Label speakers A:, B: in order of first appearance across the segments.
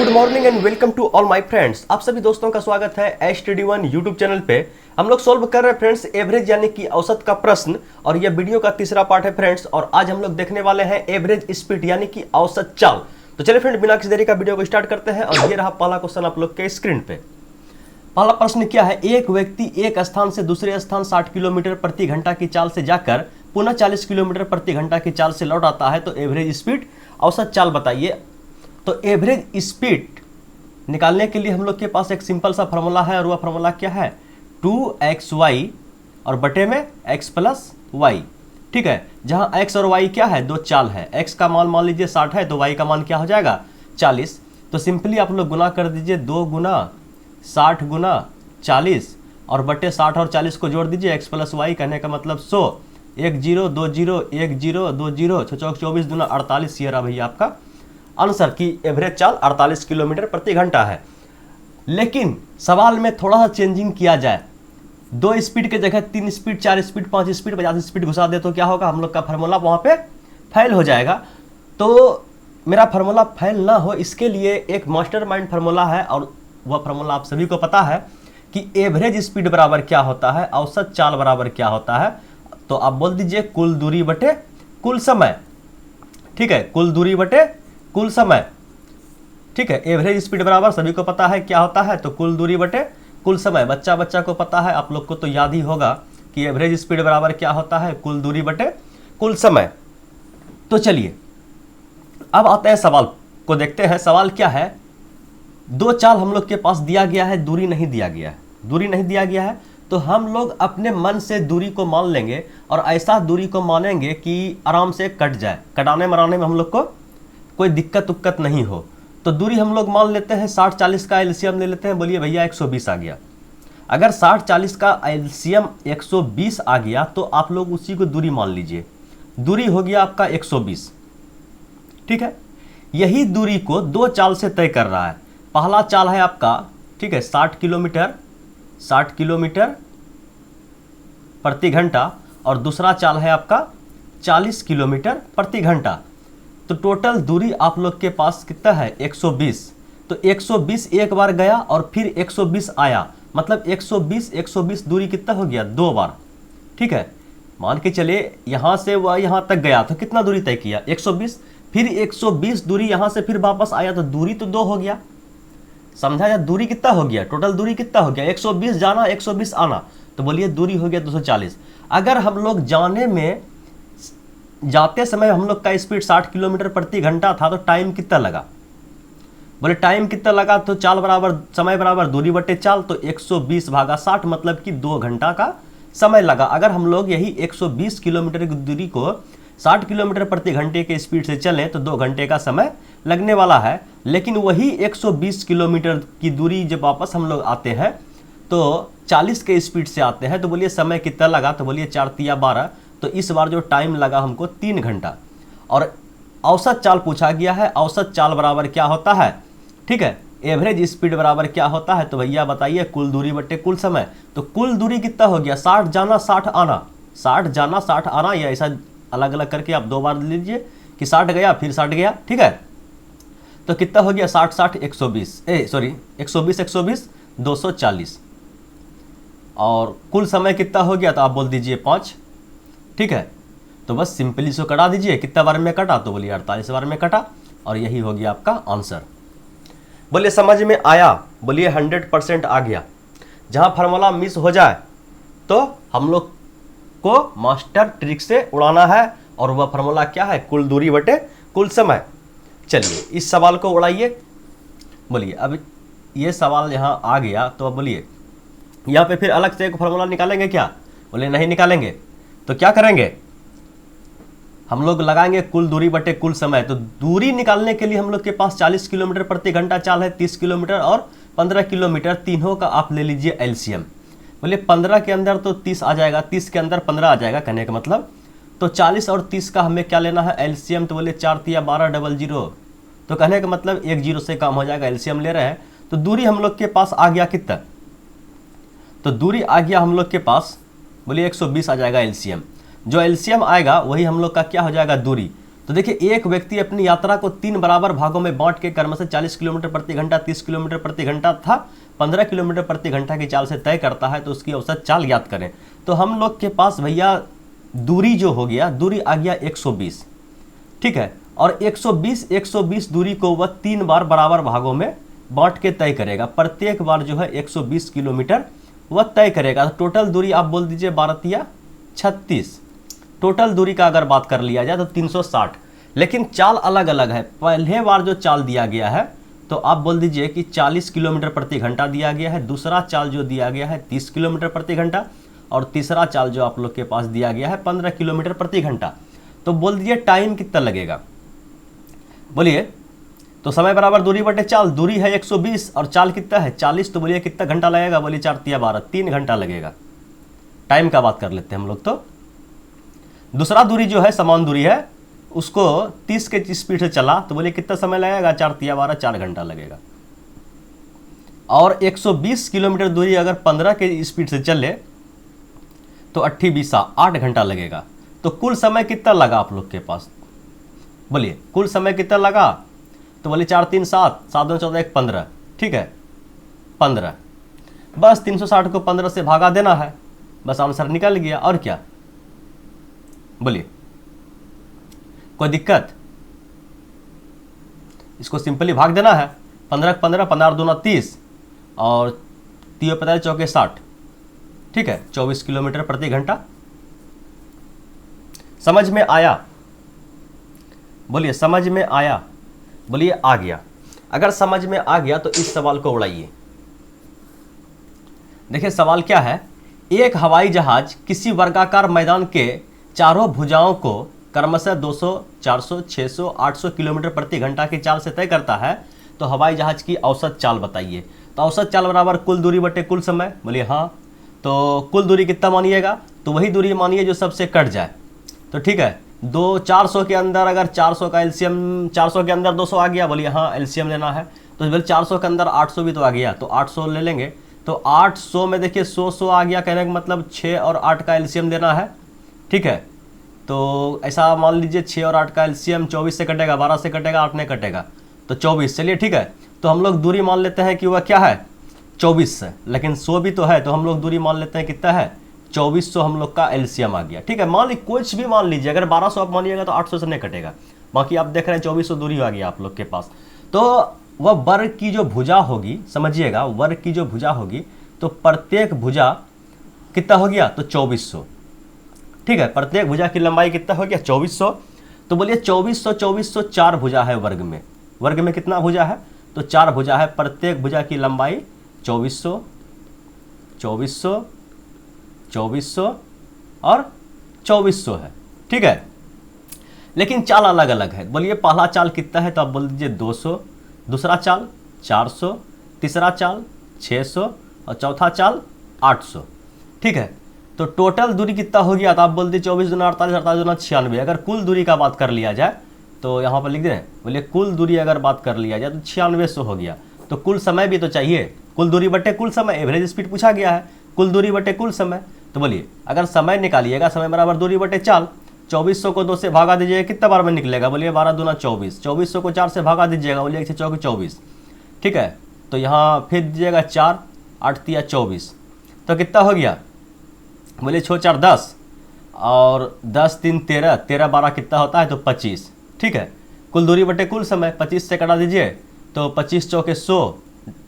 A: Good morning and welcome to all my friends. आप सभी दोस्तों का स्वागत है STD1 यूट्यूब चैनल पे। हम लोग सॉल्व कर रहे हैं फ्रेंड्स एवरेज यानी कि औसत का प्रश्न, और यह वीडियो का तीसरा पार्ट है फ्रेंड्स। और आज हम लोग देखने वाले हैं एवरेज स्पीड यानी कि औसत चाल। तो चलिए फ्रेंड, बिना किसी देरी का वीडियो को स्टार्ट करते हैं। और ये रहा पहला क्वेश्चन आप लोग के स्क्रीन पे। पहला प्रश्न क्या है, एक व्यक्ति एक स्थान से दूसरे स्थान 60 किलोमीटर प्रति घंटा की चाल से जाकर पुनः 40 किलोमीटर प्रति घंटा की चाल से लौट आता है, तो एवरेज स्पीड औसत चाल बताइए। तो एवरेज स्पीड निकालने के लिए हम लोग के पास एक सिंपल सा फार्मूला है, और वह फार्मूला क्या है, 2xy और बटे में x प्लस y। ठीक है, जहां x और y क्या है, दो चाल है। x का मान मान लीजिए 60 है, तो y का मान क्या हो जाएगा 40। तो सिंपली आप लोग गुना कर दीजिए, 2 गुना 60 गुना 40 और बटे 60 और 40 को जोड़ दीजिए, x प्लस y कहने का मतलब 100। 1 0 2 0 1 0 2 0 6 24 दूना 48। ये रहा भैया आपका आंसर की एवरेज चाल 48 किलोमीटर प्रति घंटा है। लेकिन सवाल में थोड़ा सा चेंजिंग किया जाए, 2 स्पीड के जगह 3 स्पीड 4 स्पीड 5 स्पीड 50 स्पीड घुसा दे, तो क्या होगा, हम लोग का फार्मूला वहां पे फेल हो जाएगा। तो मेरा फार्मूला फेल ना हो इसके लिए एक मास्टरमाइंड फार्मूला है, और वह फार्मूला आप सभी को पता है कि एवरेज स्पीड बराबर क्या होता है, औसत चाल बराबर क्या होता है। तो आप बोल दीजिए कुल दूरी बटे कुल समय। ठीक है, कुल दूरी बटे कुल समय। ठीक है, एवरेज स्पीड बराबर सभी को पता है क्या होता है, तो कुल दूरी बटे कुल समय। बच्चा बच्चा को पता है, आप लोग को तो याद ही होगा कि एवरेज स्पीड बराबर क्या होता है, कुल दूरी बटे कुल समय। तो चलिए अब आते हैं सवाल को देखते हैं। सवाल क्या है, दो चाल हम लोग के पास दिया गया है, दूरी नहीं दिया गया है। दूरी नहीं दिया गया है तो हम लोग अपने मन से दूरी को मान लेंगे, और ऐसा दूरी को मानेंगे कि आराम से कट जाए, कटाने मराने में हम लोग को कोई दिक्कत उक्कत नहीं हो। तो दूरी हम लोग मान लेते हैं 60 40 का एलसीएम ले लेते हैं। बोलिए भैया 120 आ गया। अगर 60 40 का एलसीएम 120 आ गया तो आप लोग उसी को दूरी मान लीजिए। दूरी हो गया आपका 120। ठीक है, यही दूरी को दो चाल से तय कर रहा है। पहला चाल है आपका, ठीक है, 60 किलोमीटर प्रति घंटा, और दूसरा चाल है आपका 40 किलोमीटर प्रति घंटा। तो टोटल दूरी आप लोग के पास कितना है, 120। तो 120 एक बार गया और फिर 120 आया, मतलब 120 दूरी कितना हो गया, 2 बार। ठीक है, मान के चले यहां से वह यहां तक गया तो कितना दूरी तय किया, 120। फिर 120 दूरी यहां से फिर वापस आया, तो दूरी तो 2 हो गया। समझा या, दूरी कितना हो गया, टोटल दूरी कितना हो गया, 120 जाना 120 आना, तो बोलिए दूरी हो गया 240। अगर हम लोग जाते समय हम लोग का स्पीड 60 किलोमीटर प्रति घंटा था, तो टाइम कितना लगा, बोले टाइम कितना लगा, तो चाल बराबर समय बराबर दूरी बटे चाल। तो 120 भागा 60 मतलब कि 2 घंटा का समय लगा। अगर हम लोग यही 120 किलोमीटर की दूरी को 60 किलोमीटर प्रति घंटे के स्पीड से चलें तो 2 घंटे का समय लगने वाला है। लेकिन वही 120 किलोमीटर की दूरी जब वापस हम लोग आते हैं तो 40 के स्पीड से आते हैं, तो बोलिए समय कितना लगा, तो बोलिए 4 तिया 12। तो इस बार जो टाइम लगा हमको 3 घंटा। और औसत चाल पूछा गया है, औसत चाल बराबर क्या होता है, ठीक है, एवरेज स्पीड बराबर क्या होता है, तो भैया बताइए कुल दूरी बटे कुल समय। तो कुल दूरी कितना हो गया, 60 जाना 60 आना, 60 जाना 60 आना, या ऐसा अलग अलग करके आप 2 बार लीजिए कि 60 गया फिर 60 गया। ठीक है, तो कितना हो गया, 60 60 120 120 240। और कुल समय कितना हो गया, तो आप बोल दीजिए 5। ठीक है, तो बस सिंपली इसको कटा दीजिए, कितना बार में कटा, तो बोलिए 48 बार में कटा, और यही हो गया आपका आंसर। बोलिए समझ में आया, बोलिए 100% आ गया। जहां फार्मूला मिस हो जाए तो हम लोग को मास्टर ट्रिक से उड़ाना है, और वह फार्मूला क्या है, कुल दूरी बटे कुल समय। चलिए इस सवाल को उड़ाइए। बोलिए अब ये सवाल यहाँ आ गया, तो अब बोलिए यहाँ पे फिर अलग से एक फार्मूला निकालेंगे क्या, बोले नहीं निकालेंगे। तो क्या करेंगे, हम लोग लगाएंगे कुल दूरी बटे कुल समय। तो दूरी निकालने के लिए हम लोग के पास 40 किलोमीटर प्रति घंटा चाल है, 30 किलोमीटर और 15 किलोमीटर, तीनों का आप ले लीजिए एलसीएम। बोले 15 के अंदर तो 30 आ जाएगा, 30 के अंदर 15 आ जाएगा, कहने का मतलब। तो 40 और 30 का हमें क्या लेना है, एलसीएम। तो बोले 4 तिया 12 00, तो कहने का मतलब 1 0 से काम हो जाएगा, एलसीएम ले रहे हैं। तो दूरी हम लोग के पास आ गया कितना, तो दूरी आ गया हम लोग के पास, बोलिए 120 आ जाएगा एलसीएम। जो एलसीएम आएगा वही हम लोग का क्या हो जाएगा, दूरी। तो देखिए एक व्यक्ति अपनी यात्रा को 3 बराबर भागों में बांट के क्रमशः 40 किलोमीटर प्रति घंटा, 30 किलोमीटर प्रति घंटा तथा 15 किलोमीटर प्रति घंटा की चाल से तय करता है, तो उसकी औसत चाल ज्ञात करें। तो हम लोग के पास भैया दूरी जो हो गया, दूरी आ गया 120, ठीक है, और 120 दूरी को वह 3 बार बराबर भागों में बांट के तय करेगा। प्रत्येक बार जो है 120 किलोमीटर वह तय करेगा। तो टोटल दूरी आप बोल दीजिए 12 36। टोटल दूरी का अगर बात कर लिया जाए तो 360, लेकिन चाल अलग अलग है। पहले बार जो चाल दिया गया है तो आप बोल दीजिए कि 40 किलोमीटर प्रति घंटा दिया गया है। दूसरा चाल जो दिया गया है 30 किलोमीटर प्रति घंटा, और तीसरा चाल जो आप लोग के पास दिया गया है 15 किलोमीटर प्रति घंटा। तो बोल दीजिए टाइम कितना लगेगा, बोलिए। तो समय बराबर दूरी बटे चाल, दूरी है 120 और चाल कितना है 40, तो बोलिए कितना घंटा लगेगा, बोलिए 4 तिया 12, 3 घंटा लगेगा। टाइम का बात कर लेते हैं हम लोग। तो दूसरा दूरी जो है समान दूरी है, उसको 30 के स्पीड से चला तो बोलिए कितना समय लगेगा, 4 तिया 12, 4 घंटा लगेगा। और 120 किलोमीटर दूरी अगर 15 के स्पीड से चले तो 28 8 घंटा लगेगा। तो कुल समय कितना लगा आप लोग के पास, बोलिए कुल समय कितना लगा, तो बोलिए 4 3 7, 7 2 14 1 15, ठीक है 15। बस 360 को 15 से भागा देना है, बस आंसर निकल गया। और क्या, बोलिए कोई दिक्कत, इसको सिंपली भाग देना है। 15 15, 15 दूना 30 और 3 15 चौके 60, ठीक है 24 किलोमीटर प्रति घंटा। समझ में आया, बोलिए समझ में आया, बोलिए आ गया। अगर समझ में आ गया तो इस सवाल को उड़ाइए। देखिए सवाल क्या है, एक हवाई जहाज किसी वर्गाकार मैदान के चारों भुजाओं को क्रमशः 200, 400, 600, 800 किलोमीटर प्रति घंटा की चाल से तय करता है, तो हवाई जहाज की औसत चाल बताइए। तो औसत चाल बराबर कुल दूरी बटे कुल समय, बोलिए हाँ। तो कुल दूरी कितना मानिएगा, तो वही दूरी मानिए जो सबसे कट जाए। तो ठीक है, 400 के अंदर अगर 400 का एलसीएम, 400 के अंदर 200 आ गया, बोलिए हाँ एलसीएम लेना है। तो बोले 400 के अंदर 800 भी तो आ गया, तो 800 ले लेंगे। तो 800 में देखिए 100 आ गया, कहने का मतलब 6 और 8 का एलसीएम लेना है, ठीक है। तो ऐसा मान लीजिए 6 और 8 का एलसीएम 24 से कटेगा, 12 से कटेगा, 8 नहीं कटेगा, तो 24, चलिए ठीक है। तो हम लोग दूरी मान लेते हैं कि वह क्या है 24 से, लेकिन 100 भी तो है, तो हम लोग दूरी मान लेते हैं कितना है 2400 हम लोग का एलसीएम आ गया, ठीक है। मान लीजिए कुछ भी मान लीजिए, अगर 1200 आप मानिएगा तो 800 से नहीं कटेगा, बाकी आप देख रहे हैं 2400 दूरी आ गया आप लोग के पास। तो वह वर्ग की जो भुजा होगी, समझिएगा वर्ग की जो भुजा होगी, तो प्रत्येक भुजा कितना हो गया, तो 2400, ठीक है। प्रत्येक भुजा की लंबाई कितना हो गया 2400। तो बोलिए 2400 2400 4 भुजा है वर्ग में, वर्ग में कितना भुजा है, तो 4 भुजा है। प्रत्येक भुजा की लंबाई 2400, 2400, 2400 और 2400 है, ठीक है। लेकिन चाल अलग अलग है। बोलिए पहला चाल कितना है, तो आप बोल दीजिए 200, दूसरा चाल 400, तीसरा चाल 600 और चौथा चाल 800, ठीक है। तो टोटल दूरी कितना हो गया, तो आप बोल दीजिए 24 दूना 48, 48 दूना 96। अगर कुल दूरी का बात कर लिया जाए तो यहाँ पर लिख दें, बोलिए कुल दूरी अगर बात कर लिया जाए तो 9600 हो गया। तो कुल समय भी तो चाहिए, कुल दूरी बटे कुल समय, एवरेज स्पीड पूछा गया है, कुल दूरी बटे कुल समय। तो बोलिए अगर समय निकालिएगा, समय बराबर दूरी बटे चाल। 2400 को 2 से भागा दीजिएगा, कितना बार में निकलेगा, बोलिए 12 दूना 24। 2400 को 4 से भागा दीजिएगा, बोलिए 1 चौके 24, ठीक है। तो यहाँ फिर दीजिएगा 4, 8 तिया 24, तो कितना हो गया, बोलिए 6 4 10 और 10 3 13, 13 12 कितना होता है, तो 25, ठीक है। कुल दूरी बटे कुल समय, 25 से कटा दीजिए तो 25 चौके 100,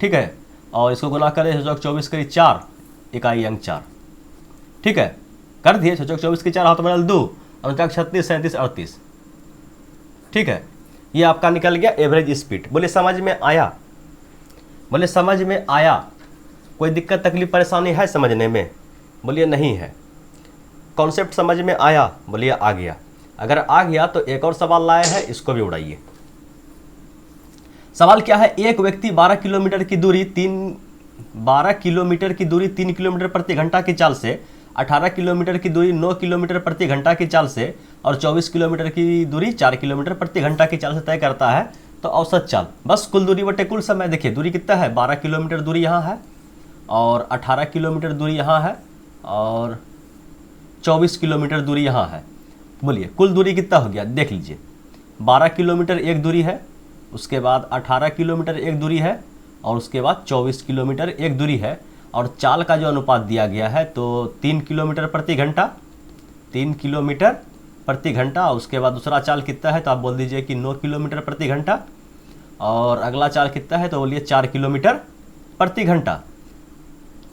A: ठीक है। और इसको गुना करें 24 करी 4, इकाई अंक 4, ठीक है। कर दिए 24 की 4 हाथ में 2 और 36 37 38, ठीक है। ये आपका निकल गया एवरेज स्पीड। बोले समझ में आया, बोले समझ में आया, कोई दिक्कत तकलीफ परेशानी है समझने में, बोलिए नहीं है। कॉन्सेप्ट समझ में आया, बोलिए आ गया। अगर आ गया तो एक और सवाल लाए हैं, इसको भी उड़ाइए। सवाल क्या है, एक व्यक्ति 12 किलोमीटर की दूरी 3 किलोमीटर प्रति घंटा की चाल से, 18 किलोमीटर की दूरी 9 किलोमीटर प्रति घंटा की चाल से और 24 किलोमीटर की दूरी 4 किलोमीटर प्रति घंटा की चाल से तय करता है, तो औसत चाल। बस कुल दूरी बटे कुल समय। देखिए दूरी कितना है, 12 किलोमीटर दूरी यहाँ है और 18 किलोमीटर दूरी यहाँ है और 24 किलोमीटर दूरी यहाँ है। बोलिए कुल दूरी कितना हो गया, देख लीजिए। 12 किलोमीटर एक दूरी है, उसके बाद 18 किलोमीटर एक दूरी है, और उसके बाद 24 किलोमीटर एक दूरी है। और चाल का जो अनुपात दिया गया है तो 3 किलोमीटर प्रति घंटा, 3 किलोमीटर प्रति घंटा। उसके बाद दूसरा चाल कितना है तो आप बोल दीजिए कि 9 किलोमीटर प्रति घंटा। और अगला चाल कितना है तो बोलिए 4 किलोमीटर प्रति घंटा।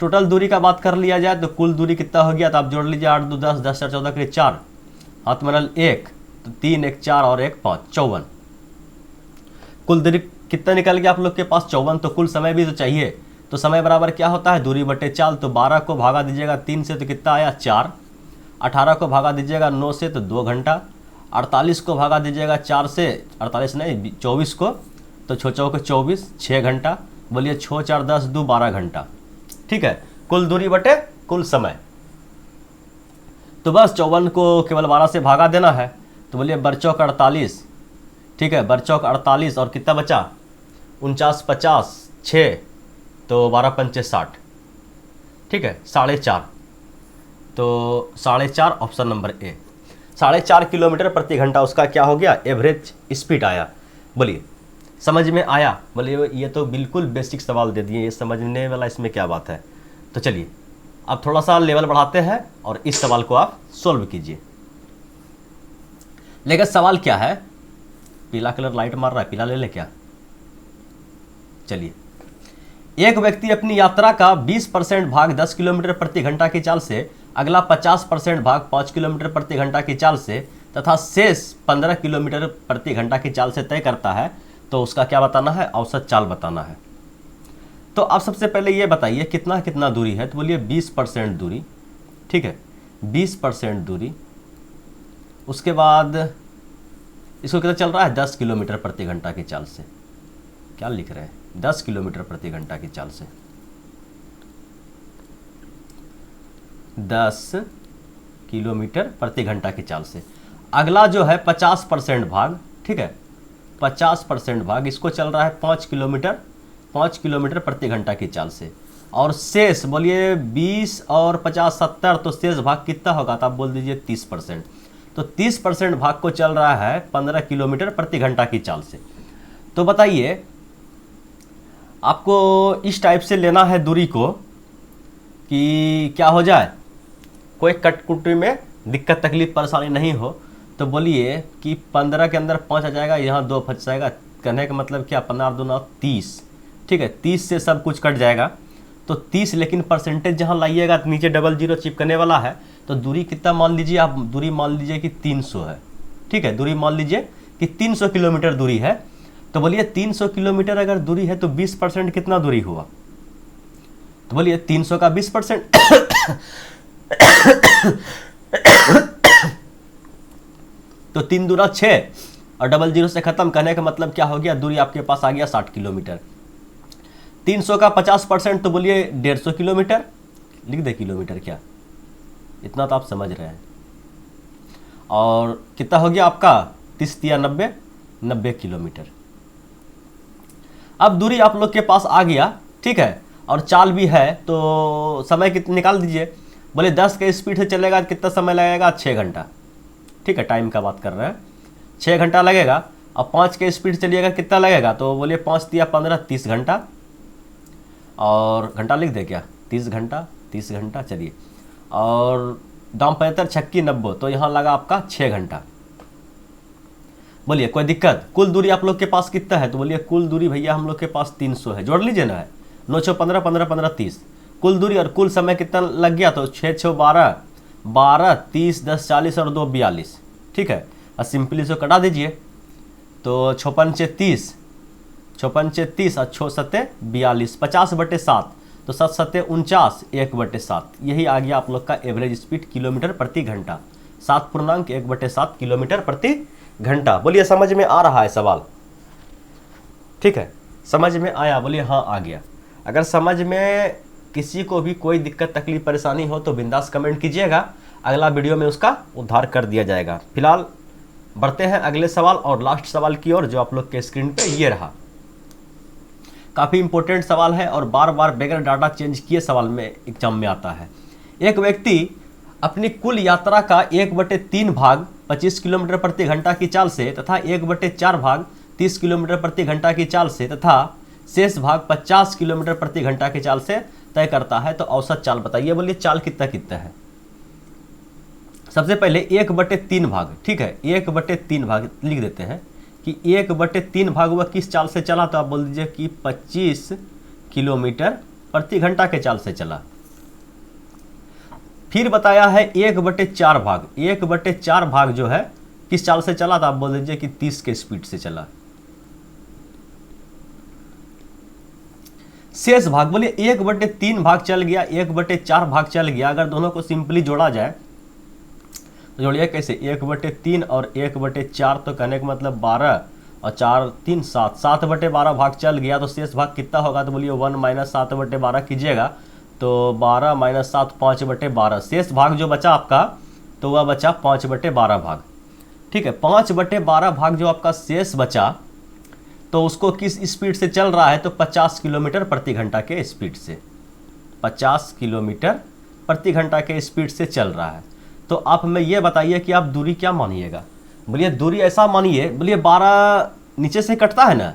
A: टोटल दूरी का बात कर लिया जाए तो कुल दूरी कितना हो गया तो आप जोड़ लीजिए 8 2 10, 10 4 14 के लिए 4, हाथ मनल 1, तो 3 1 4 और 1 5, 54। कुल दूरी कितना निकल गया आप लोग के पास 54। तो कुल समय भी तो चाहिए, तो समय बराबर क्या होता है दूरी बटे चाल। तो 12 को भागा दीजिएगा 3 से तो कितना आया 4, 18 को भागा दीजिएगा 9 से तो 2 घंटा, 48 को भागा दीजिएगा 4 से, 48 नहीं 24 को, तो 6 चौके 24, 6 घंटा। बोलिए 6 4 10 2 12 घंटा। ठीक है, कुल दूरी बटे कुल समय। तो बस 54 को केवल 12 से भागा देना है, तो बोलिए बरचौक 48। ठीक है, बरचौक 48 और कितना बचा 49 50 6, तो 12 पंचे 60। ठीक है, 4.5, तो 4.5 ऑप्शन नंबर ए। 4.5 किलोमीटर प्रति घंटा उसका क्या हो गया एवरेज स्पीड आया। बोलिए समझ में आया? बोलिए ये तो बिल्कुल बेसिक सवाल दे दिए, ये समझने वाला इसमें क्या बात है। तो चलिए अब थोड़ा सा लेवल बढ़ाते हैं और इस सवाल को आप सोल्व कीजिए। लेकिन सवाल क्या है, पीला कलर लाइट मार रहा है, पीला ले ले क्या? चलिए, एक व्यक्ति अपनी यात्रा का 20% भाग 10 किलोमीटर प्रति घंटा की चाल से, अगला 50% भाग 5 किलोमीटर प्रति घंटा की चाल से तथा शेष 15 किलोमीटर प्रति घंटा की चाल से तय करता है, तो उसका क्या बताना है, औसत चाल बताना है। तो आप सबसे पहले ये बताइए कितना कितना दूरी है, तो बोलिए 20% दूरी। ठीक है, 20% दूरी। उसके बाद इसको कितना चल रहा है 10 किलोमीटर प्रति घंटा की चाल से। क्या लिख रहे हैं 10 किलोमीटर प्रति घंटा की चाल से, 10 किलोमीटर प्रति घंटा की चाल से। अगला जो है 50% भाग, ठीक है 50% भाग, इसको चल रहा है 5 किलोमीटर प्रति घंटा की चाल से। और शेष बोलिए 20 और 50 70, तो शेष भाग कितना होगा तो आप बोल दीजिए 30%। तो 30% भाग को चल रहा है 15 किलोमीटर प्रति घंटा की चाल से। तो बताइए आपको इस टाइप से लेना है दूरी को कि क्या हो जाए, कोई कटकुटी में दिक्कत तकलीफ परेशानी नहीं हो। तो बोलिए कि 15 के अंदर 5 आ जाएगा, यहाँ 2 फंस जाएगा। कहने का मतलब क्या 15 2 9 30। ठीक है, 30 से सब कुछ कट जाएगा। तो 30, लेकिन परसेंटेज जहाँ लाइएगा नीचे डबल जीरो चिपकने वाला है। तो दूरी कितना मान लीजिए आप, दूरी मान लीजिए कि 300 है। ठीक है, दूरी मान लीजिए कि 300 किलोमीटर दूरी है। तो बोलिए 300 किलोमीटर अगर दूरी है तो 20% कितना दूरी हुआ, तो बोलिए 300 का 20%। तो 3 दूना 6 और डबल जीरो से खत्म। करने का मतलब क्या हो गया, दूरी आपके पास आ गया 60 किलोमीटर। 300 का 50% तो बोलिए 150 किलोमीटर। लिख दे किलोमीटर, क्या इतना तो आप समझ रहे हैं। और कितना हो गया आपका 30 या 90 किलोमीटर। अब दूरी आप लोग के पास आ गया, ठीक है, और चाल भी है। तो समय कितना निकाल दीजिए। बोले 10 के स्पीड से चलेगा कितना समय लगेगा 6 घंटा। ठीक है, टाइम का बात कर रहे हैं, 6 घंटा लगेगा। अब 5 के स्पीड चलिएगा कितना लगेगा, तो बोलिए 5 या 15 30 घंटा। और घंटा लिख दे क्या 30 घंटा चलिए। और दाम 75 छक्की 90, तो यहाँ लगा आपका 6 घंटा। बोलिए कोई दिक्कत? कुल दूरी आप लोग के पास कितना है, तो बोलिए कुल दूरी भैया हम लोग के पास 300 है। जोड़ लीजिए ना, है 9 6 15 15 15 30 कुल दूरी। और कुल समय कितना लग गया, तो 6 6 12 12 30 10 40 और 2 42। ठीक है, और सिंपली इसको कटा दीजिए। तो 6 5 30 और 6 7 42, 50/7, तो 7 7 49, 1/7। यही आ गया आप लोग का एवरेज स्पीड किलोमीटर प्रति घंटा, 7.1/7 किलोमीटर प्रति घंटा। बोलिए समझ में आ रहा है सवाल? ठीक है, समझ में आया? बोलिए हाँ आ गया। अगर समझ में किसी को भी कोई दिक्कत तकलीफ परेशानी हो तो बिंदास कमेंट कीजिएगा, अगला वीडियो में उसका उद्धार कर दिया जाएगा। फिलहाल बढ़ते हैं अगले सवाल और लास्ट सवाल की ओर, जो आप लोग के स्क्रीन पे ये रहा। काफ़ी इंपॉर्टेंट सवाल है और बार बार बगैर डाटा चेंज किए सवाल में एग्जाम में आता है। एक व्यक्ति अपनी कुल यात्रा का 1/3 भाग 25 किलोमीटर प्रति घंटा की चाल से तथा 1/4 भाग 30 किलोमीटर प्रति घंटा की चाल से तथा शेष भाग 50 किलोमीटर प्रति घंटा की चाल से तय करता है। तो औसत चाल बताइए, बोलिए चाल कितना कितना है। सबसे पहले 1/3 भाग, ठीक है, 1/3 भाग लिख देते हैं कि 1/3 भाग वह किस चाल से चला, तो आप बोल दीजिए कि 25 किलोमीटर प्रति घंटा के चाल से चला। फिर बताया है 1/4 भाग, 1/4 भाग जो है किस चाल से चला, तो आप बोल दीजिए कि 30 के स्पीड से चला। शेष भाग, बोलिए 1/3 भाग चल गया, 1/4 भाग चल गया। अगर दोनों को सिंपली जोड़ा जाए तो जोड़िए कैसे, 1/3 और 1/4, तो कहने का मतलब 12 और 4 3 7, 7/12 भाग चल गया। तो शेष भाग कितना होगा, तो बोलिए 1 - 7/12 कीजिएगा, तो 12 - 7 5/12। शेष भाग जो बचा आपका, तो वह बचा 5/12 भाग, ठीक है। 5/12 भाग जो आपका शेष बचा, तो उसको किस स्पीड से चल रहा है, तो 50 किलोमीटर प्रति घंटा के स्पीड से, 50 किलोमीटर प्रति घंटा के स्पीड से चल रहा है। तो आप हमें ये बताइए कि आप दूरी क्या मानिएगा। बोलिए दूरी ऐसा मानिए, बोलिए 12 नीचे से कटता है ना,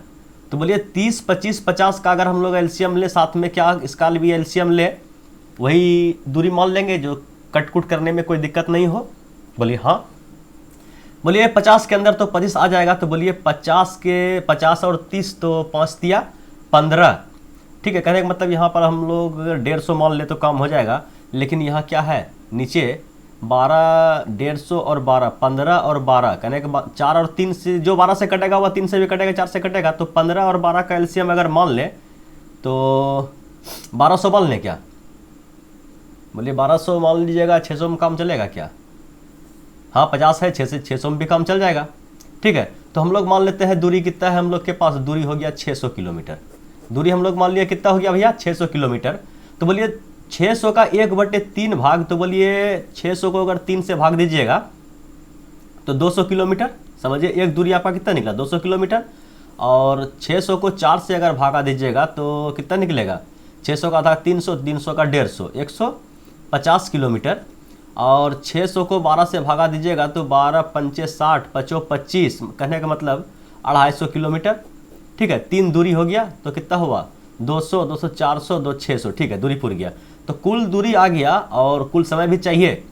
A: तो बोलिए 30 25 50 का अगर हम लोग एलसीएम ले, साथ में क्या इसका भी एलसीएम ले, वही दूरी मान लेंगे जो कट कुट करने में कोई दिक्कत नहीं हो। बोलिए हाँ। बोलिए 50 के अंदर तो 25 आ जाएगा, तो बोलिए 50 और 30 तो 5 दिया 15, ठीक है। कहने का मतलब यहाँ पर हम लोग 150 मान ले तो काम हो जाएगा, लेकिन यहाँ क्या है नीचे 12 150 और 12 15 और 12, कहने के 4 और 3 से, जो 12 से कटेगा वह 3 से भी कटेगा, 4 से कटेगा, तो 15 और 12 का एलसीएम अगर मान ले तो 1200 मान लें क्या। बोलिए 1200 मान लीजिएगा, 600 में काम चलेगा क्या। हाँ 50 है, 6 से 600 में भी काम चल जाएगा, ठीक है। तो हम लोग मान लेते हैं दूरी कितना है हम लोग के पास, दूरी हो गया 600 किलोमीटर। दूरी हम लोग मान लिया कितना हो गया भैया, 600 किलोमीटर। तो बोलिए 600 का 1/3 भाग, तो बोलिए 600 को अगर 3 से भाग दीजिएगा तो 200 किलोमीटर। समझिए एक दूरी आपका कितना निकला, 200 किलोमीटर। और 600 को 4 से अगर भागा दीजिएगा तो कितना निकलेगा, 600 का था 300, 300 का 150, 150 किलोमीटर। और 600 को 12 से भागा दीजिएगा तो 12 पंचे 60, 5 25, कहने का मतलब 250 किलोमीटर, ठीक है। 3 दूरी हो गया तो कितना हुआ, 200 200 400 2 600, ठीक है, दूरी पूरी गया। तो कुल दूरी आ गया और कुल समय भी चाहिए,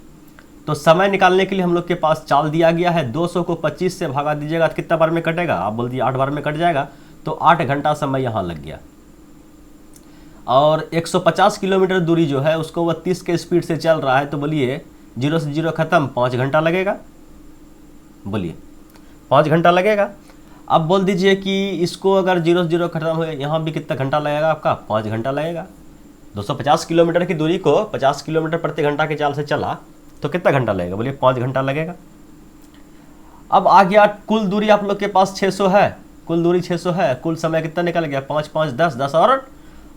A: तो समय निकालने के लिए हम लोग के पास चाल दिया गया है। 200 को 25 से भागा दीजिएगा तो कितना बार में कटेगा, आप बोल दिए 8 बार में कट जाएगा, तो 8 घंटा समय यहाँ लग गया। और 150 किलोमीटर दूरी जो है उसको वह 30 के स्पीड से चल रहा है, तो बोलिए 0 से 0 खत्म, 5 घंटा लगेगा। बोलिए 5 घंटा लगेगा। अब बोल दीजिए कि इसको अगर 0 से 0 खत्म हो, यहाँ भी कितना घंटा लगेगा आपका, 5 घंटा लगेगा। 250 किलोमीटर की दूरी को 50 किलोमीटर प्रति घंटा की चाल से चला तो कितना घंटा लगेगा, बोलिए 5 घंटा लगेगा। अब आ गया कुल दूरी आप लोग के पास 600 है, कुल दूरी 600 है, कुल समय कितना निकल गया, 5 5 10 10 और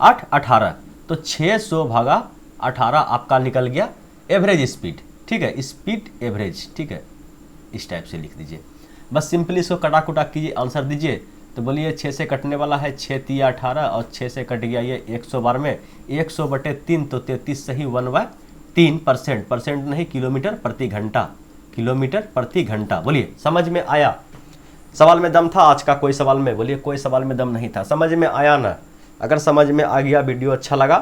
A: 8 18, तो 600 भागा 18 आपका निकल गया एवरेज स्पीड, ठीक है, स्पीड एवरेज, ठीक है। इस टाइप से लिख दीजिए, बस सिंपली इसको कटा कुटा कीजिए, आंसर दीजिए। तो बोलिए 6 से कटने वाला है, 6 3 18 और 6 से कट गया ये 100 बार में, 100/3 तो 33 सही 1/3%, परसेंट नहीं किलोमीटर प्रति घंटा, किलोमीटर प्रति घंटा। बोलिए समझ में आया, सवाल में दम था आज का, कोई सवाल में, बोलिए कोई सवाल में दम नहीं था, समझ में आया ना। अगर समझ में आ गया, वीडियो अच्छा लगा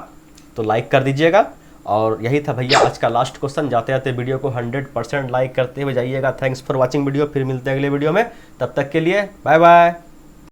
A: तो लाइक कर दीजिएगा। और यही था भैया आज का लास्ट क्वेश्चन, जाते जाते वीडियो को 100% लाइक करते हुए जाइएगा। थैंक्स फॉर वॉचिंग वीडियो, फिर मिलते हैं अगले वीडियो में, तब तक के लिए बाय बाय।